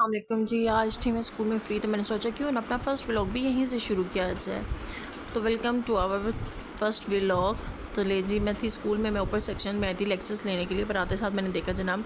अस्सलाम वालेकुम जी। आज थी मैं स्कूल में फ्री, तो मैंने सोचा क्यों ना अपना फ़र्स्ट व्लॉग भी यहीं से शुरू किया जाए। तो welcome to our first vlog. तो ले जी, मैं थी स्कूल में, मैं ऊपर सेक्शन में आई थी लेक्चर्स लेने के लिए, पर आते साथ मैंने देखा जनाब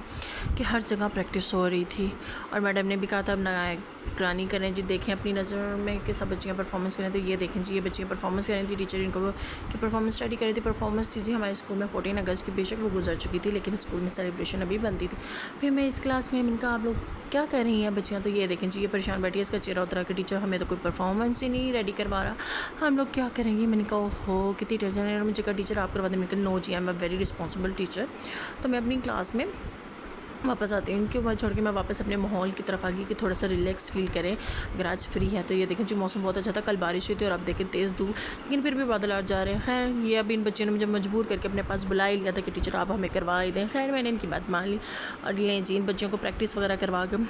कि हर जगह प्रैक्टिस हो रही थी और मैडम ने भी कहा था अब निगरानी करें जी, देखें अपनी नज़र में कि सब बच्चियाँ परफॉर्मेंस करें। तो ये देखें जी, ये बच्चियाँ परफॉर्मेंस करें थी, टीचर इनको की परफॉर्मेंस स्टडी करी थी। परफॉर्मेंस थी जी हमारे स्कूल में 14 अगस्त की, बेशक वो गुजर चुकी थी लेकिन स्कूल में सेलिब्रेशन अभी बनती थी। फिर मैं इस क्लास में इनका आप लोग क्या कर रही हैं बच्चियाँ, तो ये देखें जी, ये परेशान बैठी है, इसका चेहरा उतरा के टीचर हमें तो कोई परफॉर्मेंस ही नहीं रेडी करवा रहा, हम लोग क्या करेंगे। मैंने कहा ओहो कितनी टीचर ने मुझे कहा टीचर आप करवा दें। मैंने कहा नो जी, I am a very responsible teacher. तो मैं अपनी क्लास में वापस आती हूँ, उनके बाद छोड़ के मैं वापस अपने माहौल की तरफ आ गई कि थोड़ा सा रिलैक्स फील करें अगर आज फ्री है। तो ये देखें जी, मौसम बहुत अच्छा था, कल बारिश हुई थी और अब देखें तेज़ धूप, लेकिन फिर भी बादल आ जा रहे हैं। खैर ये अभी इन बच्चों ने मुझे मजबूर करके अपने पास बुला ही लिया था कि टीचर आप हमें करवा ही दें। खैर मैंने इनकी बात मान ली और लें जी, इन बच्चों को प्रैक्टिस वगैरह करवा के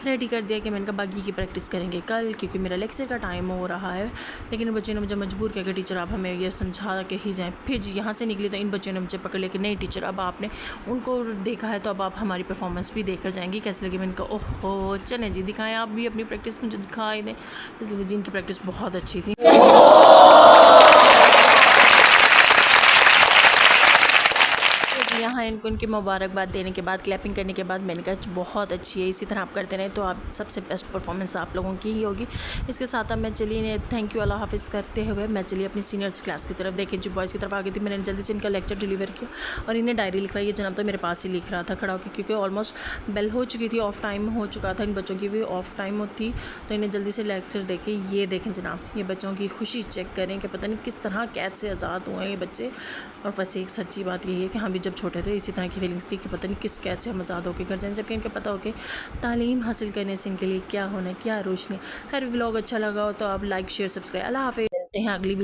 रेडी कर दिया कि मैंने कहा बाकी की प्रैक्टिस करेंगे कल, क्योंकि मेरा लेक्चर का टाइम हो रहा है। लेकिन इन बच्चों ने मुझे मजबूर किया कि टीचर आप हमें ये समझा के ही जाएँ। फिर जी यहाँ से निकली तो इन बच्चों ने मुझे पकड़ लिया कि नहीं टीचर, अब आपने उनको देखा है तो अब आप हमारी परफॉर्मेंस भी देखकर जाएंगी, कैसे लगे। मैंने कहा ओहो चलें जी, दिखाएं आप भी अपनी प्रैक्टिस मुझे दिखाई दें। इसलिए जी इनकी प्रैक्टिस बहुत अच्छी थी। यहाँ इनको इनकी मुबारकबाद देने के बाद, क्लैपिंग करने के बाद मैंने कहा बहुत अच्छी है, इसी तरह आप करते रहें तो आप सबसे बेस्ट परफॉर्मेंस आप लोगों की ही होगी। इसके साथ अब मैं चलिए थैंक यू अल्लाह हाफिज़ करते हुए मैं चलिए अपनी सीनियर्स क्लास की तरफ। देखिए जो बॉयज़ की तरफ आ गई थी, मैंने जल्दी से इनका लेक्चर डिलीवर किया और इन्हें डायरी लिखवाई। ये जनाब तो मेरे पास ही लिख रहा था खड़ा होकर, क्योंकि ऑलमोस्ट बेल हो चुकी थी, ऑफ टाइम हो चुका था, इन बच्चों की भी ऑफ टाइम होती। तो इन्हें जल्दी से लेक्चर दे के ये देखें जनाब, ये बच्चों की खुशी चेक करें कि पता नहीं किस तरह कैद से आज़ाद हुए हैं ये बच्चे। और वैसे एक सच्ची बात यही है कि हम भी जब छोटे थे इसी तरह की फीलिंग्स थी कि पता नहीं किस कैद से हम आज़ाद होकर घर जाएं, जबकि इनके पता हो कि तालीम हासिल करने से इनके लिए क्या होना है, क्या रोशनी। हर व्लॉग अच्छा लगा हो तो आप लाइक शेयर सब्सक्राइब। अल्लाह हाफ़िज़, मिलते हैं अगली